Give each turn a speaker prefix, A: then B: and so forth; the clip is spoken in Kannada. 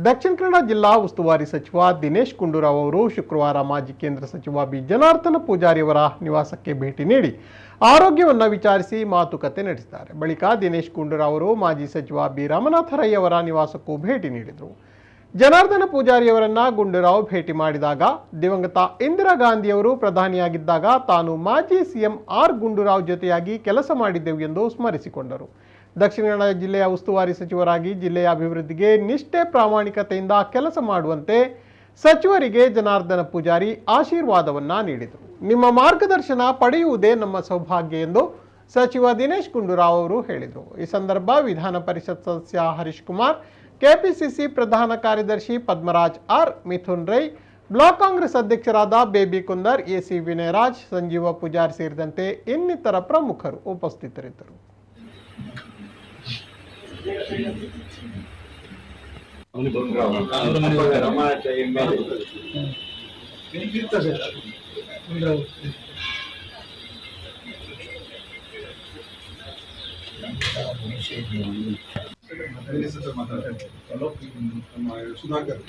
A: ದಕ್ಷಿಣ ಕನ್ನಡ ಜಿಲ್ಲಾ ಉಸ್ತುವಾರಿ ಸಚಿವ ದಿನೇಶ್ ಗುಂಡೂರಾವ್ ಅವರು ಶುಕ್ರವಾರ ಮಾಜಿ ಕೇಂದ್ರ ಸಚಿವ ಬಿ ಜನಾರ್ದನ ಪೂಜಾರಿ ಅವರ ನಿವಾಸಕ್ಕೆ ಭೇಟಿ ನೀಡಿ ಆರೋಗ್ಯವನ್ನು ವಿಚಾರಿಸಿ ಮಾತುಕತೆ ನಡೆಸಿದ್ದಾರೆ. ಬಳಿಕ ದಿನೇಶ್ ಗುಂಡೂರಾವ್ ಅವರು ಮಾಜಿ ಸಚಿವ ಬಿ ರಾಮನಾಥ ರೈ ಅವರ ನಿವಾಸಕ್ಕೂ ಭೇಟಿ ನೀಡಿದರು. ಜನಾರ್ದನ ಪೂಜಾರಿ ಅವರನ್ನ ಗುಂಡೂರಾವ್ ಭೇಟಿ ಮಾಡಿದಾಗ ದಿವಂಗತ ಇಂದಿರಾ ಗಾಂಧಿ ಅವರು ಪ್ರಧಾನಿಯಾಗಿದ್ದಾಗ ತಾನು ಮಾಜಿ ಸಿಎಂ ಆರ್ ಗುಂಡೂರಾವ್ ಜೊತೆಯಾಗಿ ಕೆಲಸ ಮಾಡಿದ್ದೆವು ಎಂದು ಸ್ಮರಿಸಿಕೊಂಡರು. ದಕ್ಷಿಣ ಕನ್ನಡ ಜಿಲ್ಲೆಯ ಉಸ್ತುವಾರಿ ಸಚಿವರಾಗಿ ಜಿಲ್ಲೆಯ ಅಭಿವೃದ್ಧಿಗೆ ನಿಷ್ಠೆ ಪ್ರಾಮಾಣಿಕತೆಯಿಂದ ಕೆಲಸ ಮಾಡುವಂತೆ ಸಚಿವರಿಗೆ ಜನಾರ್ದನ ಪೂಜಾರಿ ಆಶೀರ್ವಾದವನ್ನ ನೀಡಿದರು. ನಿಮ್ಮ ಮಾರ್ಗದರ್ಶನ ಪಡೆಯುವುದೇ ನಮ್ಮ ಸೌಭಾಗ್ಯ ಎಂದು ಸಚಿವ ದಿನೇಶ್ ಗುಂಡೂರಾವ್ ಅವರು ಹೇಳಿದರು. ಈ ಸಂದರ್ಭ ವಿಧಾನ ಪರಿಷತ್ ಸದಸ್ಯ ಹರೀಶ್ ಕುಮಾರ್, ಕೆಪಿಸಿಸಿ ಪ್ರಧಾನ ಕಾರ್ಯದರ್ಶಿ ಪದ್ಮರಾಜ್ ಆರ್, ಮಿಥುನ್ ರೈ, ಬ್ಲಾಕ್ ಕಾಂಗ್ರೆಸ್ ಅಧ್ಯಕ್ಷರಾದ ಬೇಬಿ ಕುಂದರ್, ಎಸಿ ವಿನಯರಾಜ್, ಸಂಜೀವ ಪೂಜಾರಿ ಸೇರಿದಂತೆ ಇನ್ನಿತರ ಪ್ರಮುಖರು ಉಪಸ್ಥಿತರಿದ್ದರು.
B: ಸುಧಾಕರ್